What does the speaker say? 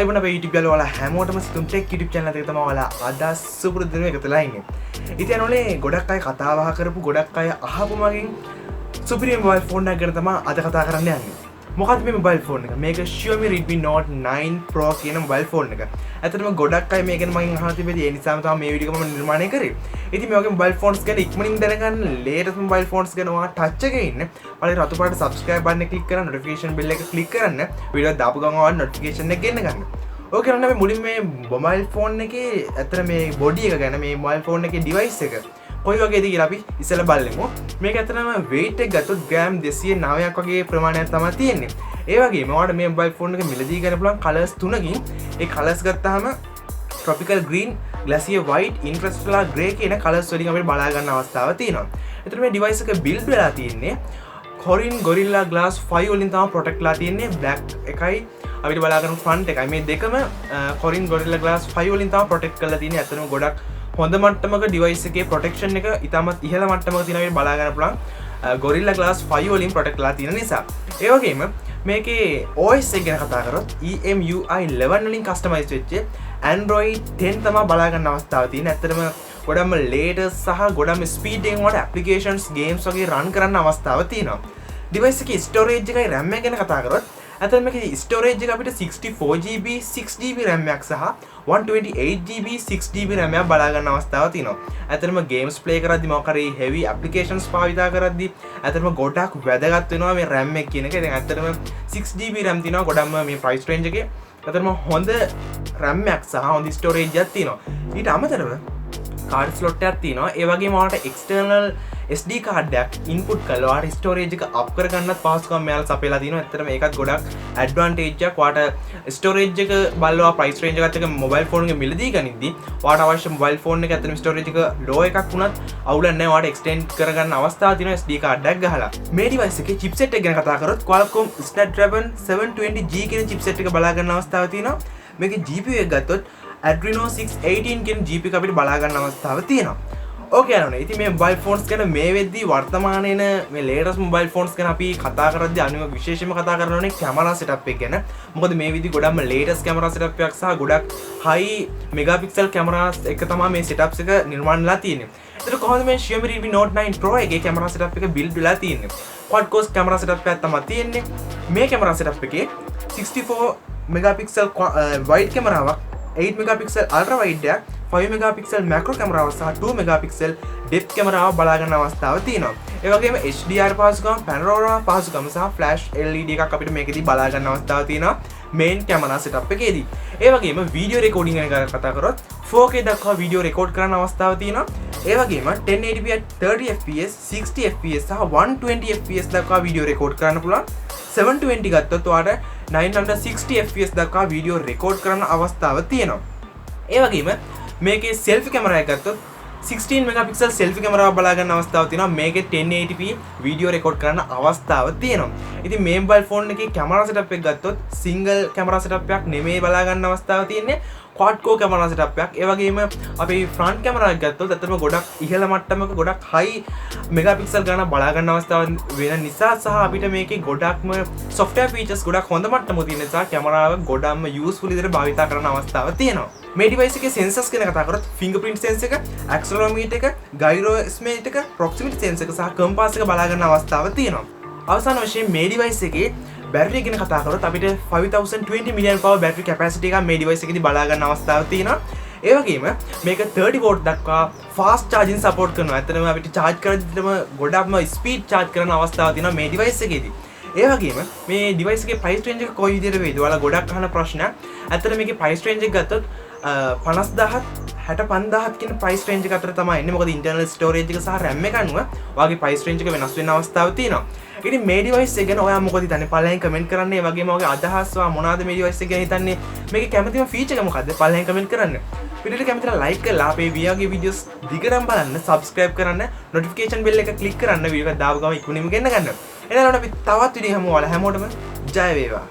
ජයවන අපේ YouTube යාළුවෝ ඔයාලා හැමෝටම සිතුම් ටෙක් YouTube channel එකට තමයි ඔයාලා අද සුපුරුදු දින එකතුලා ඉන්නේ. ඉතින් අනෝනේ ගොඩක් අය කතා බහ කරපු ගොඩක් අය අහපු මගෙන් සුපිරිම මොබයිල් ෆෝන් එකක් ගැන තමයි අද කතා කරන්න යන්නේ. මොකක්ද මේ මොබයිල් ෆෝන් එක? මේක Xiaomi Redmi Note 9 Pro කියන මොබයිල් ෆෝන් එක. ඇත්තටම ගොඩක් අය මේක ගැන මගෙන් අහලා තිබෙදී ඒ නිසාම තමයි මේ වීඩියෝ එක මම නිර්මාණය කරේ. ඉතින් මේ වගේ මොබයිල් ෆෝන්ස් ගැන ඉක්මනින් දැනගන්න ලේටස්ට් මොබයිල් ෆෝන්ස් ගැන ඔයා ටච් එකේ ඉන්න. ඔයාලා රතු පාට subscribe button එක click කරලා notification bell එක click කරන්න. වීඩියෝ දාපු ගමන් ඔයාලා notification එක ගෙන්න ගන්න. ඕකේ නේද? අපි මුලින් මේ මොබයිල් ෆෝන් එකේ ඇත්තට මේ බොඩි එක ගැන මේ මොබයිල් ෆෝන් එකේ device එක කොයි වගේද කියලා අපි ඉස්සෙල්ලා බලමු. මේක ඇත්තටම weight එක ගත්තොත් ග්‍රෑම් 209ක් වගේ ප්‍රමාණයක් තමයි තියෙන්නේ. ඒ වගේම ඔයාලට මේ මොබයිල් ෆෝන් එක මිලදී ගන්න පුළුවන් කලර්ස් තුනකින්. ඒ කලර්ස් ගත්තාම tropical green, glacier white, interstellar grey කියන කලර්ස් වලින් අපිට බලා ගන්න අවස්ථාවක් තියෙනවා. ඒතර මේ device එක build වෙලා තියෙන්නේ Korin Gorilla Glass 5 වලින් තමයි protect වෙලා තියෙන්නේ. black එකයි අපිට බලා ගන්න front එකයි. මේ දෙකම Korin Gorilla Glass 5 වලින් තමයි protect කරලා තියෙන්නේ. ඇත්තටම ගොඩක් හොඳ මට්ටමක device එකේ protection එක ඉතාමත් ඉහළ මට්ටමක තියෙනවා. අපිට බලා ගන්න පුළුවන් Gorilla Glass 5 වලින් protect කරලා තියෙන නිසා. ඒ වගේම මේකේ OS එක ගැන කතා කරොත් EMUI 11 වලින් customize වෙච්ච Android 10 තමයි බලා ගන්න අවස්ථාව තියෙන්නේ. ඇත්තටම ගොඩක්ම latest සහ ගොඩක්ම speed එකෙන් වල applications games වගේ run කරන්න අවස්ථාව තියෙනවා. device එකේ storage එකයි RAM එක ගැන කතා කරොත් ඇත්තටම මේකේ storage එක අපිට 64GB 6GB RAM එකක් සහ 128GB 6GB RAM එකක් බලා ගන්න අවස්ථාවක් තියෙනවා. ඇත්තටම games play කරද්දි මොකක් හරි heavy applications භාවිතා කරද්දි ඇත්තටම ගොඩක් වැදගත් වෙනවා මේ RAM එක කියන එක. ඉතින් ඇත්තටම 6GB RAM තියෙනවා ගොඩක්ම මේ price range එකේ. ඇත්තටම හොඳ RAM එකක් සහ හොඳ storage එකක් තියෙනවා. ඊට අමතරව card slot එකක් තියෙනවා. ඒ වගේම ඔයාලට external SD card එකක් input කරලා ඔයාලට storage එක up කරගන්නත් පහසුකම් මෙයාලා සපයලා තියෙනවා. ඇත්තටම ඒකත් ගොඩක් advantage එකක්. ඔයාලට storage එක බලලා price range එකත් එක්ක mobile phone එක මිලදී ගනිද්දි ඔයාලට අවශ්‍ය mobile phone එක ඇත්තටම storage එක low එකක් වුණත් අවුලක් නැහැ. ඔයාලට extend කරගන්න අවස්ථාවක් තියෙනවා SD card එකක් ගහලා. මේ device එකේ chipset එක ගැන කතා කරොත් Qualcomm Snapdragon 720G කියන chipset එක බලා ගන්න අවස්ථාවක් තියෙනවා. මේකේ GPU එක ගත්තොත් Adreno 618 කියන GPU එක අපිට බලා ගන්න අවස්ථාවක් තියෙනවා. ඕකේ යනවනේ. ඉතින් මේ මොබයිල් ෆෝන්ස් ගැන මේ වෙද්දී වර්තමානයේ එන මේ ලේටස්ට් මොබයිල් ෆෝන්ස් ගැන අපි කතා කරද්දී අනිවාර්ය විශේෂයෙන්ම කතා කරන්න ඕනේ කැමරා සෙටප් එක ගැන. මොකද මේ විදි ගොඩක්ම ලේටස්ට් කැමරා සෙටප් එකක් සහ ගොඩක් හයි මෙගාපික්සල් කැමරාස් එක තමයි මේ සෙටප්ස් එක නිර්මාණය වෙලා තියෙන්නේ. ඒතර කොහොමද මේ Xiaomi Redmi Note 9 Pro එකේ කැමරා සෙටප් එක බිල්ඩ් වෙලා තියෙන්නේ? quad core කැමරා සෙටප් එකක් තමයි තියෙන්නේ. මේ කැමරා සෙටප් එකේ 64 megapixel wide කැමරාවක්, 8 megapixel ultra wide එකක්, 5 megapixel macro කැමරාවක් සහ 2 megapixel depth කැමරාවක් බලා ගන්න අවස්ථාවක් තියෙනවා. ඒ වගේම HDR පහසුකම්, panorama පහසුකම් සහ flash LED එකක් අපිට මේකෙදී බලා ගන්න අවස්ථාවක් තියෙනවා main camera setup එකේදී. ඒ වගේම video recording ගැන කතා කරොත් 4K දක්වා video record කරන්න අවස්ථාවක් තියෙනවා. ඒ වගේම 1080p at 30 fps, 60 fps සහ 120 fps දක්වා video record කරන්න පුළුවන්. 720 ගත්තොත් ඔයාලට 960 fps දක්වා වීඩියෝ රෙකෝඩ් කරන්න අවස්ථාවක් තියෙනවා. ඒ වගේම මේකේ selfie කැමරා එක ගත්තොත් 16 megapixel selfie කැමරාවක් බලා ගන්න අවස්ථාවක් තියෙනවා. මේකේ 1080p වීඩියෝ රෙකෝඩ් කරන්න අවස්ථාවක් තියෙනවා. ඉතින් මේ මොබයිල් ෆෝන් එකේ කැමරා සෙටප් එක ගත්තොත් single කැමරා සෙටප් එකක් නෙමෙයි බලා ගන්න අවස්ථාවක් තියෙන්නේ. quad core කැමරා සෙටප් එකක්. ඒ වගේම අපි front කැමරා එක ගත්තොත් ඇත්තටම ගොඩක් ඉහළ මට්ටමක ගොඩක් high megapixel ගණන් බලා ගන්න අවස්ථාවක් වෙන නිසා සහ අපිට මේකේ ගොඩක්ම software features ගොඩක් හොඳ මට්ටමක තියෙන නිසා කැමරාව ගොඩක්ම useful විදිහට භාවිත කරන්න අවස්ථාවක් තියෙනවා. මේ device එකේ sensors ගැන කතා කරොත් fingerprint sensor එක, accelerometer එක, gyroscope එක, proximity sensor එක සහ compass එක බලා ගන්න අවස්ථාවක් තියෙනවා. අවසාන වශයෙන් මේ device එකේ බැටරි ගැන කතා කරොත් අපිට 5020 milliamp hour battery capacity එකක් මේ device එකේදී බලා ගන්න අවස්ථාවක් තියෙනවා. ඒ වගේම මේක 30 watt දක්වා fast charging support කරනවා. ඇත්තටම අපිට charge කරද්දිම ගොඩක්ම speed charge කරන අවස්ථාවක් තියෙනවා මේ device එකේදී. ඒ වගේම මේ device එකේ price range එක කොයි විදිහට වේද? ඔයාලා ගොඩක් අහන ප්‍රශ්නයක්. ඇත්තට මේකේ price range එක ගත්තොත් 50000ත් 65000ත් කියන price range එක අතර තමයි එන්නේ. මොකද internal storage එක සහ RAM එක අනුව ඔයාගේ price range එක වෙනස් වෙන අවස්ථාවක් තියෙනවා. ඉතින් මේ device එක ගැන ඔයා මොකද හිතන්නේ? පළවෙනි කමෙන්ට් කරන්න. ඒ වගේම ඔයාගේ අදහස් මොනවාද මේ device එක ගැන හිතන්නේ? මේකේ කැමතිම feature එක මොකද්ද? පළවෙනි කමෙන්ට් කරන්න. වීඩියෝ එක කැමතිලා like කරලා අපේ වගේ videos දිගටම බලන්න, subscribe කරන්න, notification bell එක click කරන්න. වීඩියෝ එක දාපු ගමන් ඉක්මනින්ම ගෙන්න ගන්න. එහෙනම් අපි තවත් වීඩියෝ හැමෝටම ජය වේවා.